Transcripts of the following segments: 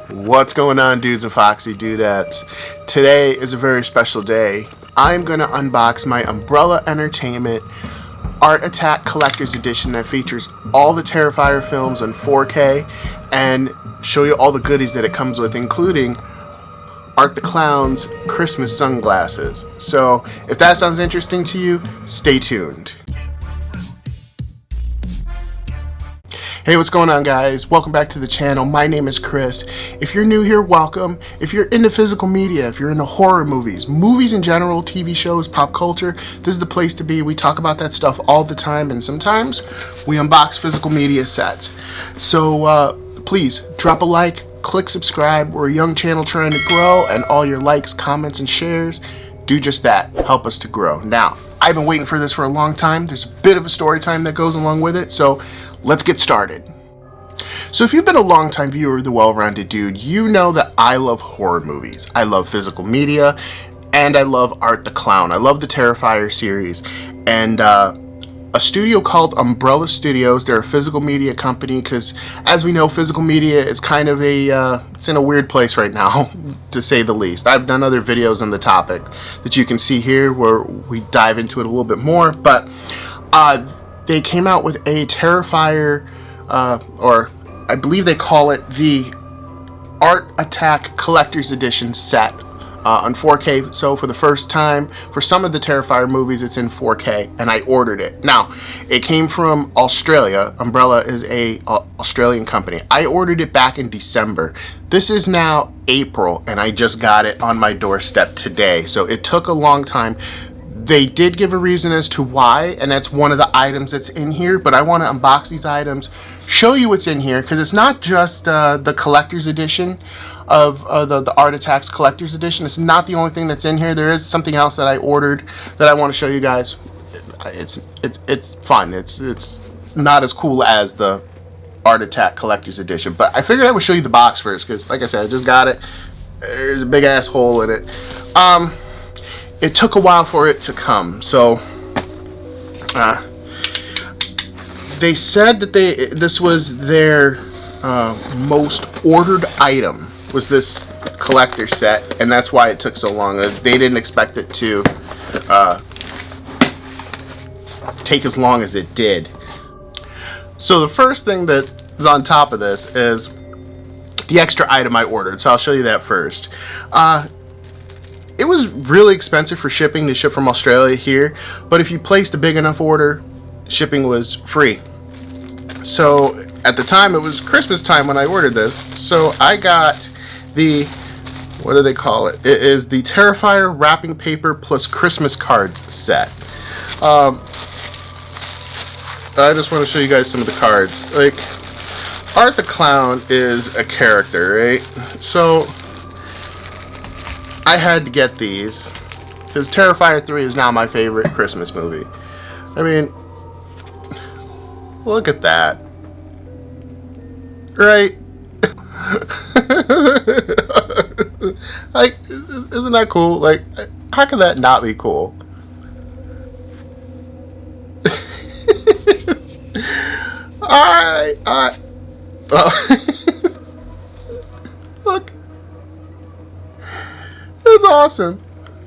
What's going on, dudes and Foxy Dudettes? Today is a very special day. I'm going to unbox my Umbrella Entertainment Art Attack Collector's Edition that features all the Terrifier films in 4K and show you all the goodies that it comes with, including Art the Clown's Christmas sunglasses. So if that sounds interesting to you, stay tuned. Hey, what's going on, guys? Welcome back to the channel. My name is Chris. If you're new here, welcome. If you're into physical media, if you're into horror movies in general, TV shows, pop culture, this is the place to be. We talk about that stuff all the time, and sometimes we unbox physical media sets. So please drop a like, click subscribe. We're a young channel trying to grow, and all your likes, comments, and shares do just that. Help us to grow. Now, I've been waiting for this for a long time. There's a bit of a story time that goes along with it, so let's get started. So if you've been a long-time viewer of The Well-Rounded Dude, you know that I love horror movies. I love physical media, and I love Art the Clown. I love the Terrifier series. And a studio called Umbrella Studios, they're a physical media company, because as we know, physical media is kind of it's in a weird place right now, to say the least. I've done other videos on the topic that you can see here where we dive into it a little bit more, but they came out with a Terrifier, or I believe they call it the Art Attack Collector's Edition set on 4K. So for the first time, for some of the Terrifier movies, it's in 4K, and I ordered it. Now, it came from Australia. Umbrella is a Australian company. I ordered it back in December. This is now April, and I just got it on my doorstep today. So it took a long time. They did give a reason as to why, and that's one of the items that's in here, but I want to unbox these items, show you what's in here, because it's not just the collector's edition of the Art Attacks Collector's Edition. It's not the only thing that's in here. There is something else that I ordered that I want to show you guys. It's fun. It's not as cool as the Art Attack Collector's Edition, but I figured I would show you the box first, because like I said, I just got it. There's a big ass hole in it. It took a while for it to come, so they said that this was their most ordered item, was this collector set, and that's why it took so long. They didn't expect it to take as long as it did. So the first thing that is on top of this is the extra item I ordered, so I'll show you that first. It was really expensive for shipping to ship from Australia here, but if you placed a big enough order, shipping was free. So at the time, it was Christmas time when I ordered this, so I got the, what do they call it? It is the Terrifier wrapping paper plus Christmas cards set. I just want to show you guys some of the cards. Like, Art the Clown is a character, right? So I had to get these because Terrifier 3 is now my favorite Christmas movie. I mean, look at that. Right? Like, isn't that cool? Like, how can that not be cool? Look. It's awesome.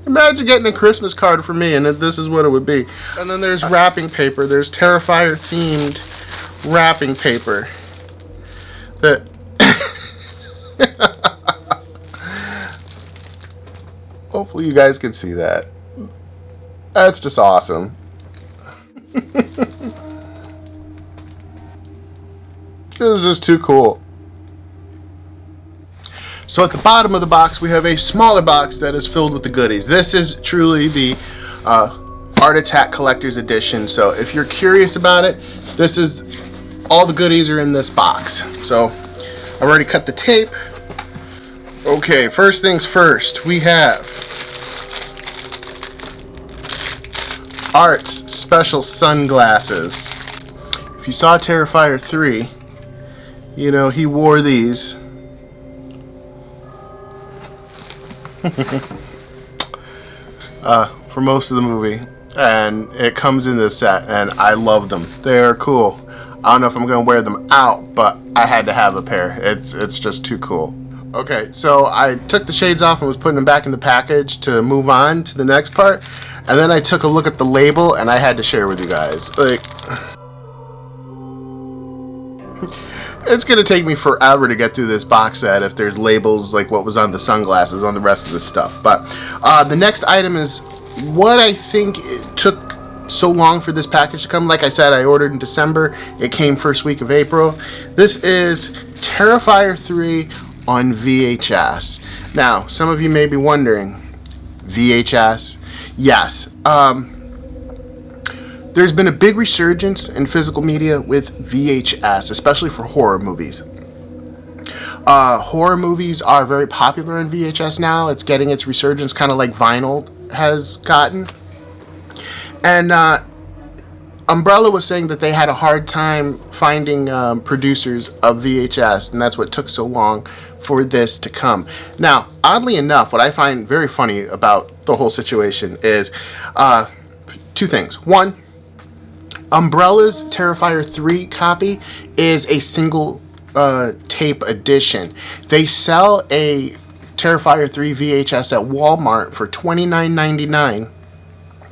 Imagine getting a Christmas card from me and this is what it would be. And then there's wrapping paper. There's Terrifier themed wrapping paper. That hopefully you guys can see that. That's just awesome. It was just too cool. So at the bottom of the box, we have a smaller box that is filled with the goodies. This is truly the Art Attack Collector's Edition. So if you're curious about it, this is all the goodies are in this box. So I've already cut the tape. Okay, first things first, we have Art's special sunglasses. If you saw Terrifier 3, you know he wore these. For most of the movie, and it comes in this set, and I love them. They're cool. I don't know if I'm gonna wear them out, but I had to have a pair. It's just too cool. Okay, so I took the shades off and was putting them back in the package to move on to the next part. And then I took a look at the label and I had to share with you guys. Like, it's going to take me forever to get through this box set if there's labels like what was on the sunglasses on the rest of the stuff. But the next item is what I think it took so long for this package to come. Like I said, I ordered in December. It came first week of April. This is Terrifier 3 on VHS. Now, some of you may be wondering, VHS? Yes. There's been a big resurgence in physical media with VHS, especially for horror movies. Horror movies are very popular in VHS now. It's getting its resurgence kind of like vinyl has gotten. And Umbrella was saying that they had a hard time finding producers of VHS, and that's what took so long for this to come. Now, oddly enough, what I find very funny about the whole situation is two things. One, Umbrella's Terrifier 3 copy is a single tape edition. They sell a Terrifier 3 VHS at Walmart for $29.99,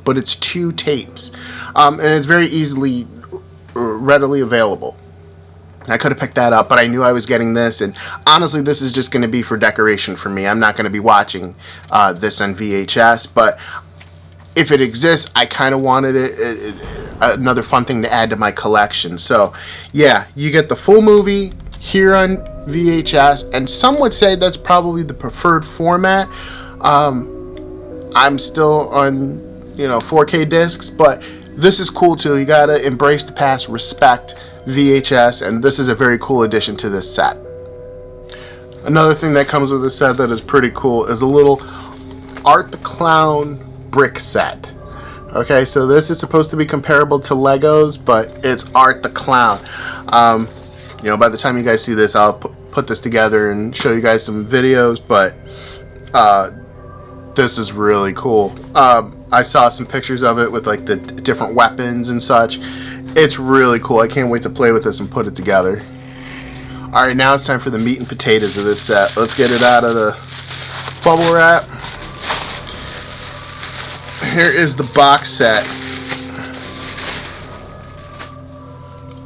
but it's 2 tapes. And it's very easily, readily available. I could have picked that up, but I knew I was getting this, and honestly, this is just going to be for decoration for me. I'm not going to be watching this on VHS, but if it exists, I kind of wanted it, another fun thing to add to my collection. So, yeah, you get the full movie here on VHS, and some would say that's probably the preferred format. I'm still on, 4K discs, but this is cool too. You gotta embrace the past, respect VHS, and this is a very cool addition to this set. Another thing that comes with this set that is pretty cool is a little Art the Clown brick set. Okay, so this is supposed to be comparable to Legos, but it's Art the Clown. By the time you guys see this, I'll put this together and show you guys some videos, but this is really cool. I saw some pictures of it with like the different weapons and such. It's really cool. I can't wait to play with this and put it together. Alright, now it's time for the meat and potatoes of this set. Let's get it out of the bubble wrap. Here is the box set.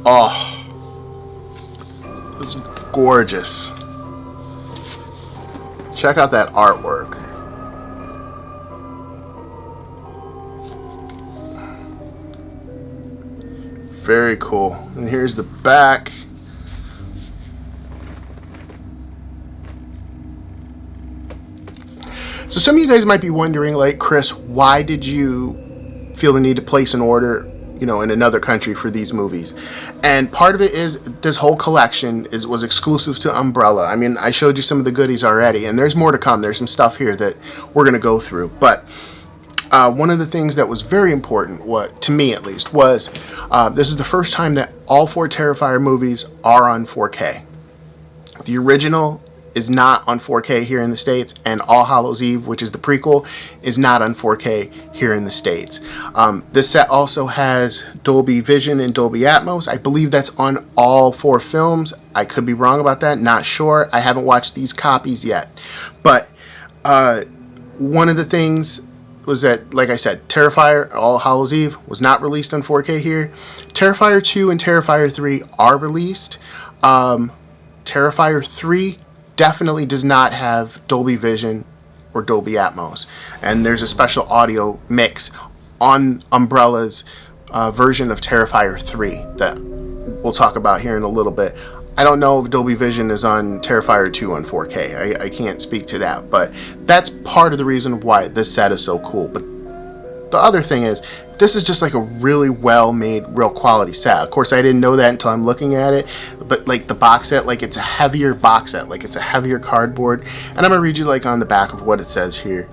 Oh, it's gorgeous. Check out that artwork. Very cool. And here's the back. So some of you guys might be wondering, like, Chris, why did you feel the need to place an order, in another country for these movies? And part of it is this whole collection was exclusive to Umbrella. I mean, I showed you some of the goodies already, and there's more to come. There's some stuff here that we're going to go through. But one of the things that was very important, to me at least, was this is the first time that all 4 Terrifier movies are on 4K. The original is not on 4K here in the States, and All Hallows Eve, which is the prequel, is not on 4K here in the States. This set also has Dolby Vision and Dolby Atmos. I believe that's on all 4 films. I could be wrong about that, not sure. I haven't watched these copies yet. But one of the things was that, like I said, Terrifier, All Hallows Eve, was not released on 4K here. Terrifier 2 and Terrifier 3 are released. Terrifier 3 definitely does not have Dolby Vision or Dolby Atmos. And there's a special audio mix on Umbrella's version of Terrifier 3 that we'll talk about here in a little bit. I don't know if Dolby Vision is on Terrifier 2 on 4K. I can't speak to that, but that's part of the reason why this set is so cool. But the other thing is, this is just like a really well-made, real quality set. Of course, I didn't know that until I'm looking at it, but like the box set, like it's a heavier box set, like it's a heavier cardboard. And I'm gonna read you like on the back of what it says here.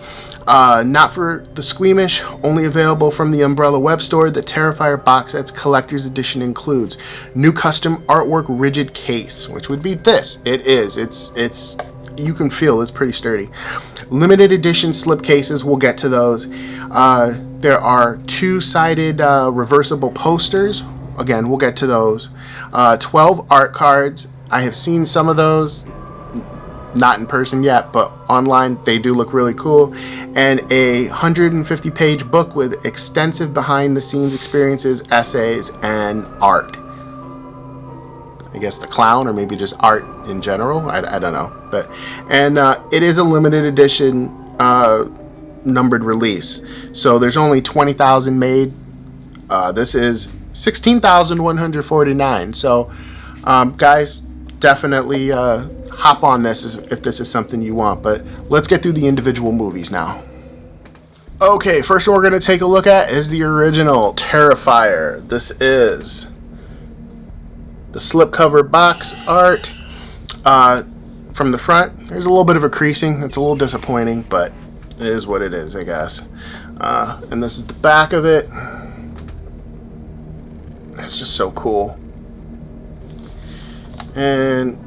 Not for the squeamish, only available from the Umbrella web store. The Terrifier box set's collector's edition includes new custom artwork rigid case, which would be this. It is. It's you can feel it's pretty sturdy. Limited edition slip cases, we'll get to those. There are 2-sided reversible posters. Again, we'll get to those. 12 art cards. I have seen some of those. not in person yet, but online they do look really cool. And a 150-page book with extensive behind-the-scenes experiences, essays, and art. I guess the clown, or maybe just art in general. I don't know. And it is a limited edition numbered release. So there's only 20,000 made. This is 16,149. So guys, definitely hop on this if this is something you want. But let's get through the individual movies now. Okay, first one we're going to take a look at is the original Terrifier. This is the slipcover box art. From the front, there's a little bit of a creasing. It's a little disappointing, but it is what it is, I guess. And this is the back of it. It's just so cool. And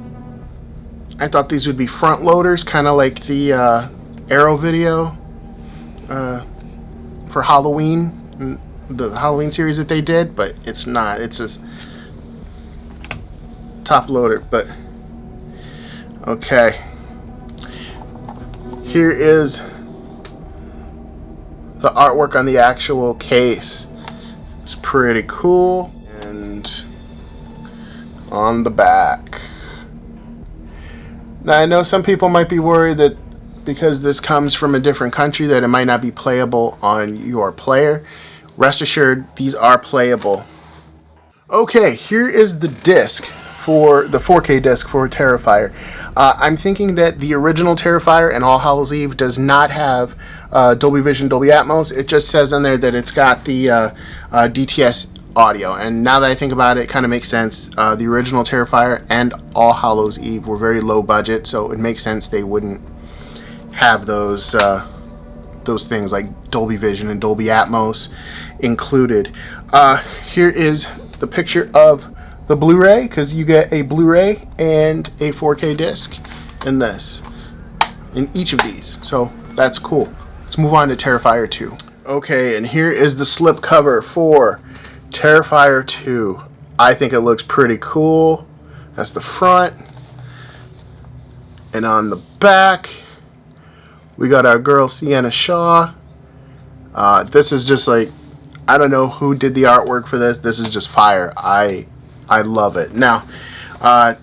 I thought these would be front loaders, kind of like the Arrow video for Halloween, the Halloween series that they did, but it's not. It's a top loader. But okay, here is the artwork on the actual case. It's pretty cool. And on the back, now I know some people might be worried that because this comes from a different country that it might not be playable on your player. Rest assured, these are playable. Okay, here is the disc for the 4K disc for Terrifier. I'm thinking that the original Terrifier and All Hallows Eve does not have Dolby Vision, Dolby Atmos. It just says on there that it's got the DTS audio. And now that I think about it, it kind of makes sense. The original Terrifier and All Hallows Eve were very low budget, so it makes sense they wouldn't have those things like Dolby Vision and Dolby Atmos included. Here is the picture of the Blu-ray, because you get a Blu-ray and a 4K disc in each of these, so that's cool. Let's move on to Terrifier 2. Okay, and here is the slip cover for Terrifier 2. I think it looks pretty cool. That's the front, and on the back we got our girl Sienna Shaw. This is just like, I don't know who did the artwork for this. This is just fire. I love it. Now, I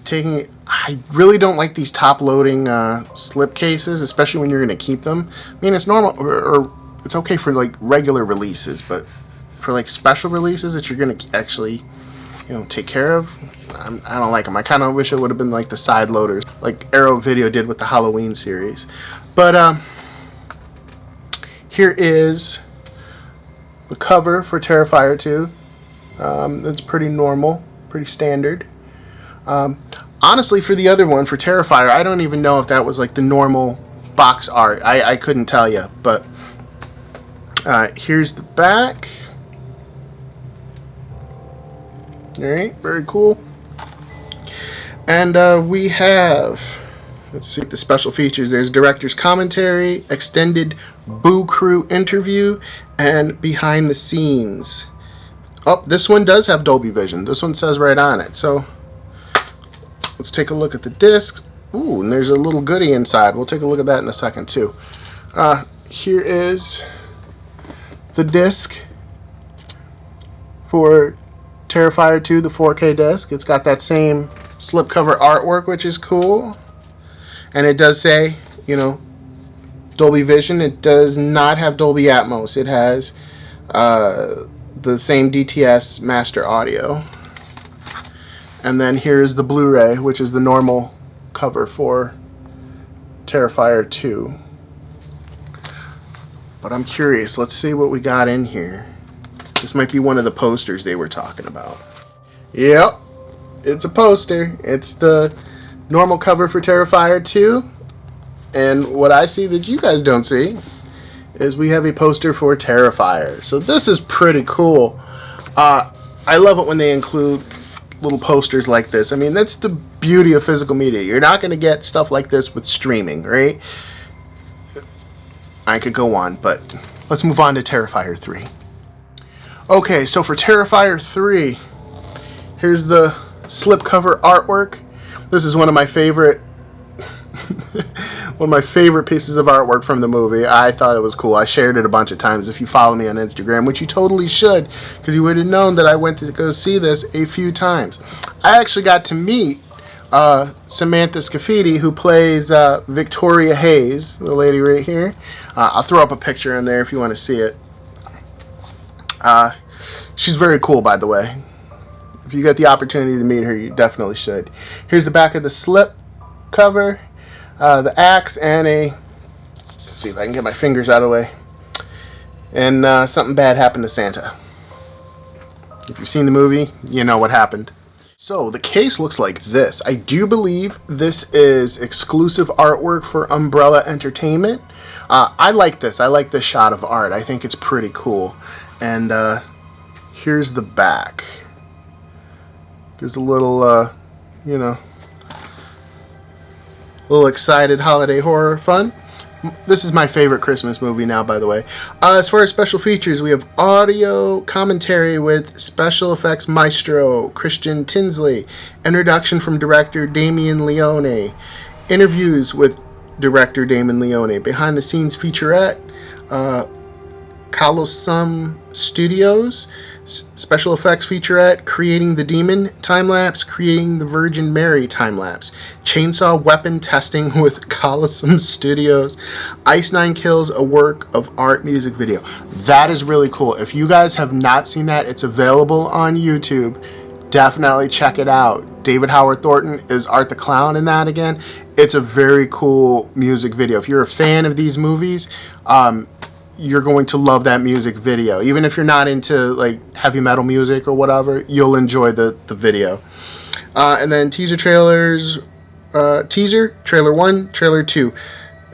really don't like these top-loading slip cases, especially when you're going to keep them. I mean, it's normal, or it's okay for like regular releases, but for like special releases that you're going to actually, take care of, I don't like them. I kind of wish it would have been like the side loaders, like Arrow Video did with the Halloween series. But here is the cover for Terrifier 2. It's pretty normal, pretty standard. Honestly, for the other one, for Terrifier, I don't even know if that was like the normal box art. I couldn't tell you. But here's the back. Alright, very cool. And we have, let's see the special features. There's director's commentary, extended Boo Crew interview, and behind the scenes. Oh, this one does have Dolby Vision. This one says right on it. So let's take a look at the disc. Ooh, and there's a little goodie inside. We'll take a look at that in a second too. Here is the disc for Terrifier 2, the 4K disc. It's got that same slipcover artwork, which is cool. And it does say, Dolby Vision. It does not have Dolby Atmos. It has the same DTS master audio. And then here's the Blu-ray, which is the normal cover for Terrifier 2. But I'm curious. Let's see what we got in here. This might be one of the posters they were talking about. Yep, it's a poster. It's the normal cover for Terrifier 2. And what I see that you guys don't see is we have a poster for Terrifier. So this is pretty cool. I love it when they include little posters like this. I mean, that's the beauty of physical media. You're not going to get stuff like this with streaming, right? I could go on, but let's move on to Terrifier 3. Okay, so for Terrifier 3, here's the slipcover artwork. This is one of my favorite One of my favorite pieces of artwork from the movie. I thought it was cool. I shared it a bunch of times. If you follow me on Instagram, which you totally should, because you would have known that I went to go see this a few times. I actually got to meet Samantha Scafidi, who plays Victoria Hayes, the lady right here. I'll throw up a picture in there if you want to see it. She's very cool, by the way. If you get the opportunity to meet her, you definitely should. Here's the back of the slip cover, the axe, and let's see if I can get my fingers out of the way. And something bad happened to Santa. If you've seen the movie, you know what happened. So the case looks like this. I do believe this is exclusive artwork for Umbrella Entertainment. I like this. I like this shot of art. I think it's pretty cool. And here's the back. There's a little, little excited holiday horror fun. This is my favorite Christmas movie now, by the way. As far as special features, we have audio commentary with special effects maestro Christian Tinsley, introduction from director Damien Leone, interviews with director Damien Leone, behind the scenes featurette, Colossum Studios, special effects featurette, Creating the Demon time-lapse, Creating the Virgin Mary time-lapse, chainsaw weapon testing with Colossum Studios, Ice Nine Kills, a work of art music video. That is really cool. If you guys have not seen that, it's available on YouTube. Definitely check it out. David Howard Thornton is Art the Clown in that again. It's a very cool music video. If you're a fan of these movies, you're going to love that music video. Even if you're not into like heavy metal music or whatever, you'll enjoy the video. And then teaser trailers, teaser, trailer 1, trailer 2.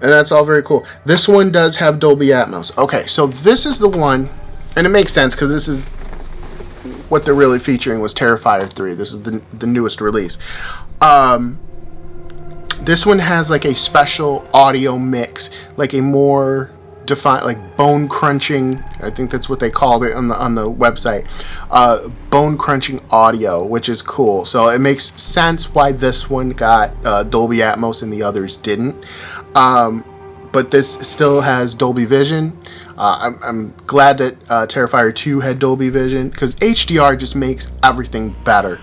And that's all very cool. This one does have Dolby Atmos. Okay, so this is the one, and it makes sense because this is what they're really featuring was Terrifier 3. This is the newest release. This one has like a special audio mix, like a more defined, like bone crunching, I think that's what they called it on the website, bone crunching audio, which is cool. So it makes sense why this one got Dolby Atmos and the others didn't. But this still has Dolby Vision. I'm glad that Terrifier 2 had Dolby Vision, because HDR just makes everything better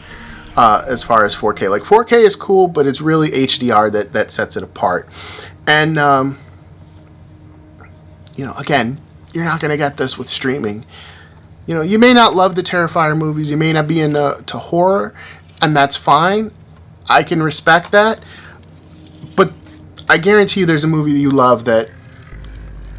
as far as 4K. Like 4K is cool, but it's really HDR that sets it apart. And again, you're not going to get this with streaming. You may not love the Terrifier movies. You may not be into horror, and that's fine. I can respect that. But I guarantee you there's a movie that you love that,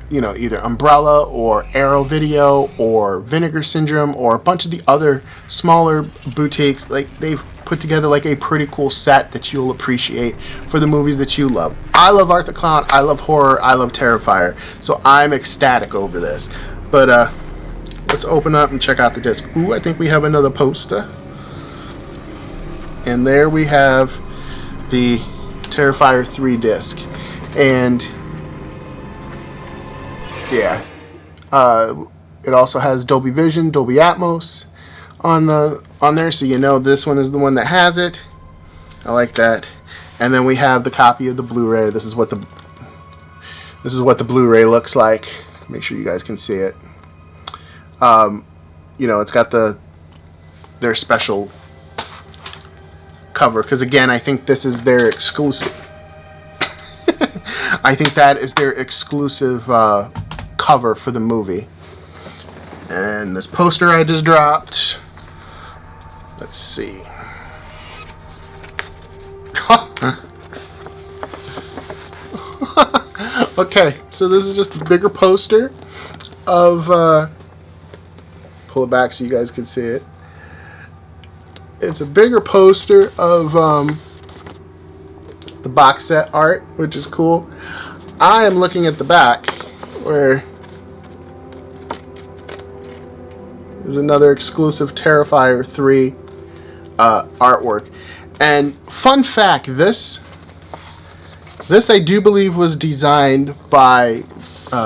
either Umbrella or Arrow Video or Vinegar Syndrome or a bunch of the other smaller boutiques, like they've put together like a pretty cool set that you'll appreciate for the movies that you love. I love Art the Clown, I love horror, I love Terrifier, so I'm ecstatic over this. But let's open up and check out the disc. Ooh, I think we have another poster. And there we have the Terrifier 3 disc. And yeah, it also has Dolby Vision, Dolby Atmos on there, so this one is the one that has it. I like that. And then we have the copy of the Blu-ray. This is what the Blu-ray looks like. Make sure you guys can see it. It's got their special cover, because again, I think this is their exclusive. I think that is their exclusive cover for the movie. And this poster I just dropped. Let's see. Okay, so this is just a bigger poster of pull it back so you guys can see it. It's a bigger poster of the box set art, which is cool. I am looking at the back where there's another exclusive Terrifier 3 artwork. And fun fact, this I do believe was designed by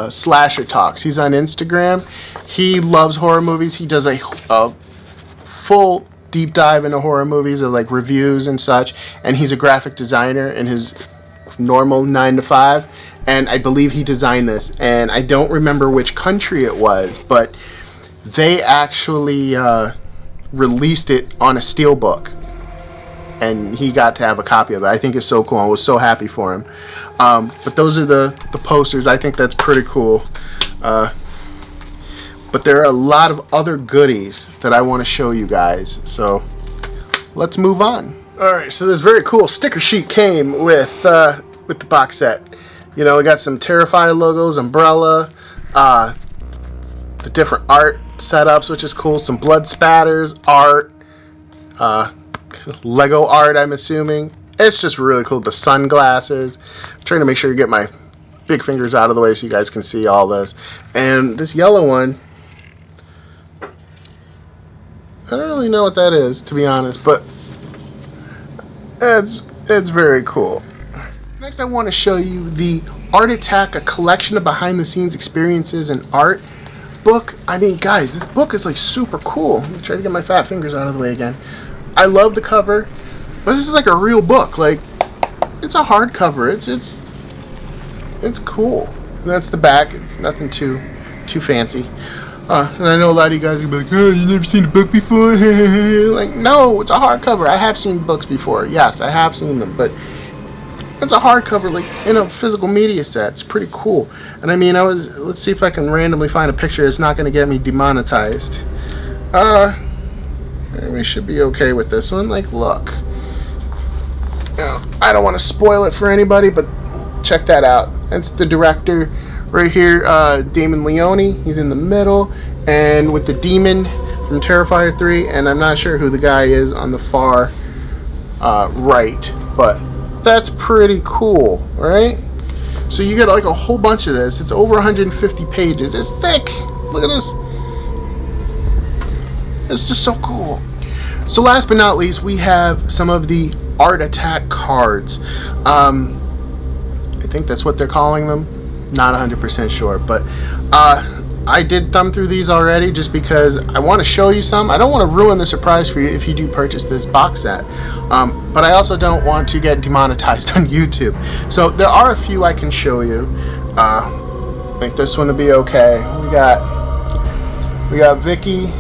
Slasher Talks. He's on Instagram. He loves horror movies. He does a full deep dive into horror movies of like reviews and such. And he's a graphic designer, and his normal 9 to 5, and I believe he designed this, and I don't remember which country it was, but they actually released it on a steelbook, and he got to have a copy of it. I think it's so cool. I was so happy for him. But those are the posters. I think that's pretty cool. But there are a lot of other goodies that I want to show you guys, so let's move on. Alright, so this very cool sticker sheet came with the box set. You know, we got some Terrifier logos, umbrella, the different art setups, which is cool, some blood spatters, art, Lego art, I'm assuming. It's just really cool. The sunglasses. I'm trying to make sure you get my big fingers out of the way so you guys can see all this. And this yellow one, I don't really know what that is, to be honest, but it's very cool. Next, I want to show you the Art Attack, a collection of behind-the-scenes experiences and art book. I mean, guys, this book is like super cool. Let me try to get my fat fingers out of the way again. I love the cover, but this is like a real book. Like, it's a hardcover. It's cool. And that's the back. It's nothing too fancy. And I know a lot of you guys are gonna be like, oh, you never seen a book before? Like, no, it's a hardcover. I have seen books before. Yes, I have seen them, but it's a hardcover, like in a physical media set. It's pretty cool. And I mean, let's see if I can randomly find a picture that's not gonna get me demonetized. We should be okay with this one. Like, look. You know, I don't want to spoil it for anybody, but check that out. That's the director right here, Damon Leone. He's in the middle, and with the demon from Terrifier 3, and I'm not sure who the guy is on the far right, but that's pretty cool, right? So you get like a whole bunch of this. It's over 150 pages. It's thick. Look at this. It's just so cool. So last but not least, we have some of the Art Attack cards. I think that's what they're calling them. Not 100% sure, but I did thumb through these already just because I want to show you some. I don't want to ruin the surprise for you if you do purchase this box set, but I also don't want to get demonetized on YouTube. So there are a few I can show you. I think this one will be okay. We got Vicky.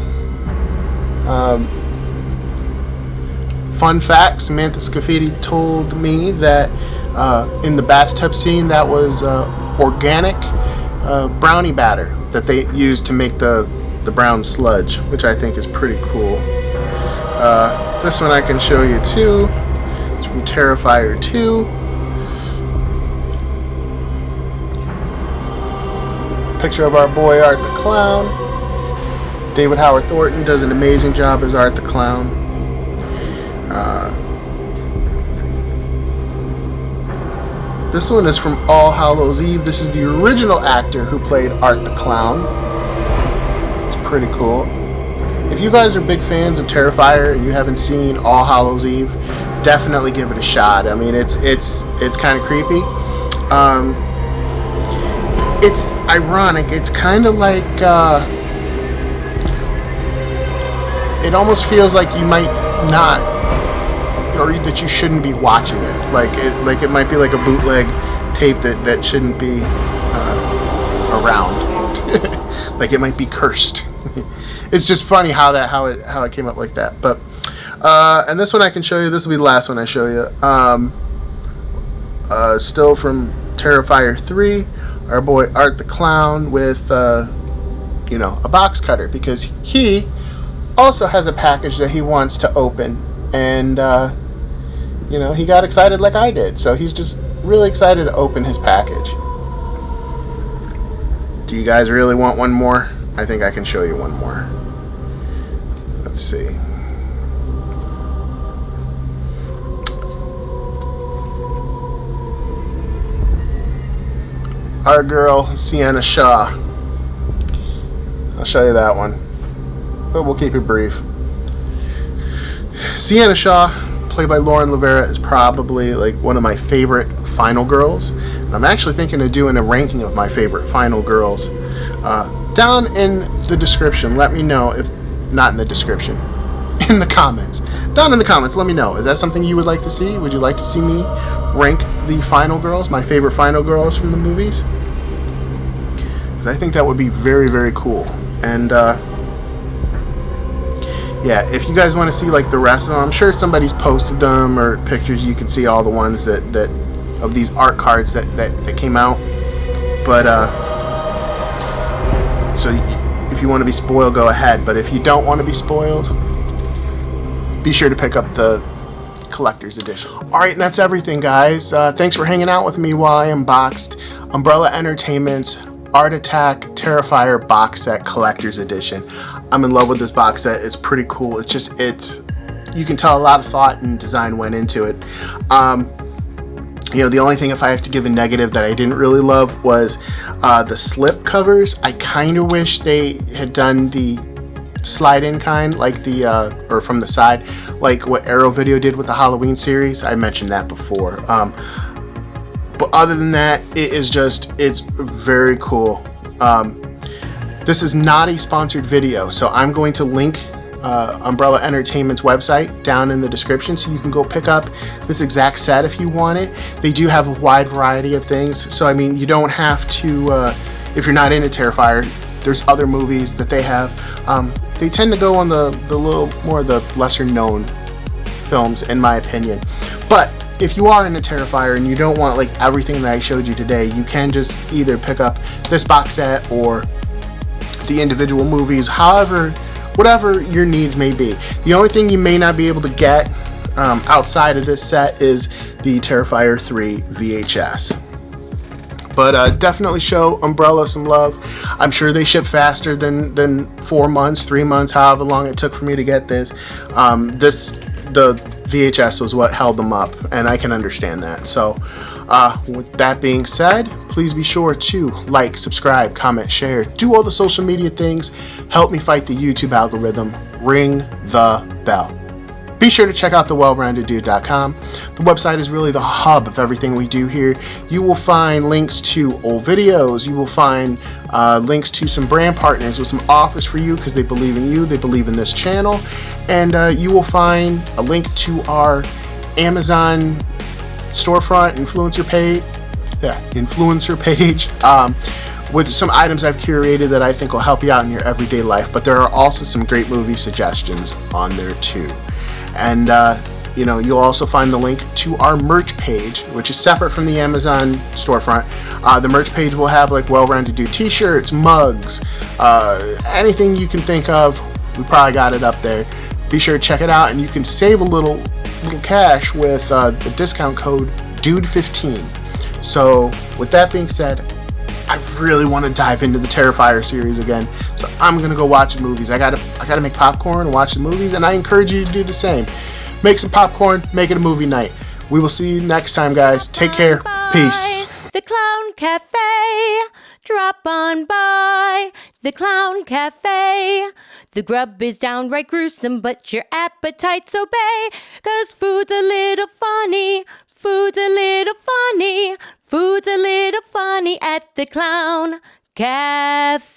Fun fact, Samantha Scafidi told me that in the bathtub scene, that was organic brownie batter that they used to make the brown sludge, which I think is pretty cool. This one I can show you too. It's from Terrifier 2. Picture of our boy Art the Clown. David Howard Thornton does an amazing job as Art the Clown. This one is from All Hallows Eve. This is the original actor who played Art the Clown. It's pretty cool. If you guys are big fans of Terrifier and you haven't seen All Hallows Eve, definitely give it a shot. I mean, it's kind of creepy. It's ironic. It's kind of like it almost feels like you might not, or that you shouldn't be watching it. Like it might be like a bootleg tape that shouldn't be around. Like it might be cursed. It's just funny how it came up like that. But and this one I can show you. This will be the last one I show you. Still from Terrifier 3, our boy Art the Clown with a box cutter, because he also has a package that he wants to open, and he got excited like I did, so he's just really excited to open his package. Do you guys really want one more? I think I can show you one more. Let's see. Our girl, Sienna Shaw. I'll show you that one, but we'll keep it brief. Sienna Shaw, played by Lauren Rivera, is probably like one of my favorite final girls. And I'm actually thinking of doing a ranking of my favorite final girls. Down in the description, let me know, if not in the description, in the comments. Down in the comments, let me know. Is that something you would like to see? Would you like to see me rank the final girls, my favorite final girls from the movies? Because I think that would be very, very cool. And yeah, if you guys want to see like the rest of them, I'm sure somebody's posted them or pictures. You can see all the ones that of these art cards that came out. But so if you want to be spoiled, go ahead. But if you don't want to be spoiled, be sure to pick up the collector's edition. Alright, and that's everything, guys. Thanks for hanging out with me while I unboxed Umbrella Entertainment's Art Attack Terrifier box set collector's edition. I'm in love with this box set. It's pretty cool. You can tell a lot of thought and design went into it. You know, the only thing, if I have to give a negative, that I didn't really love was the slip covers. I kind of wish they had done the slide-in kind, like the or from the side, like what Arrow Video did with the Halloween series. I mentioned that before. But other than that, it's very cool. This is not a sponsored video, so I'm going to link Umbrella Entertainment's website down in the description, so you can go pick up this exact set if you want it. They do have a wide variety of things, so I mean, you don't have to, if you're not into Terrifier, there's other movies that they have. They tend to go on the little more the lesser known films, in my opinion. But if you are into Terrifier and you don't want like everything that I showed you today, you can just either pick up this box set or the individual movies, whatever your needs may be. The only thing you may not be able to get outside of this set is the Terrifier 3 VHS. But definitely show Umbrella some love. I'm sure they ship faster than 4 months, 3 months, however long it took for me to get this. The VHS was what held them up, and I can understand that. So with that being said, please be sure to like, subscribe, comment, share, do all the social media things. Help me fight the YouTube algorithm. Ring the bell. Be sure to check out thewellroundeddude.com. The website is really the hub of everything we do here. You will find links to old videos. You will find links to some brand partners with some offers for you because they believe in you, they believe in this channel. And you will find a link to our Amazon storefront influencer page with some items I've curated that I think will help you out in your everyday life. But there are also some great movie suggestions on there too. And you know, you'll also find the link to our merch page, which is separate from the Amazon storefront. The merch page will have like Well-Rounded Dude t-shirts, mugs, anything you can think of. We probably got it up there. Be sure to check it out, and you can save a little cash with the discount code DUDE15. So with that being said, I really want to dive into the Terrifier series again. So I'm gonna go watch the movies. I gotta make popcorn and watch the movies, and I encourage you to do the same. Make some popcorn, make it a movie night. We will see you next time, guys. Take care. Peace. The Clown Cafe. Drop on by the Clown Cafe. The grub is downright gruesome, but your appetites obey. 'Cause food's a little funny. Food's a little funny. Food's a little funny at the Clown Cafe.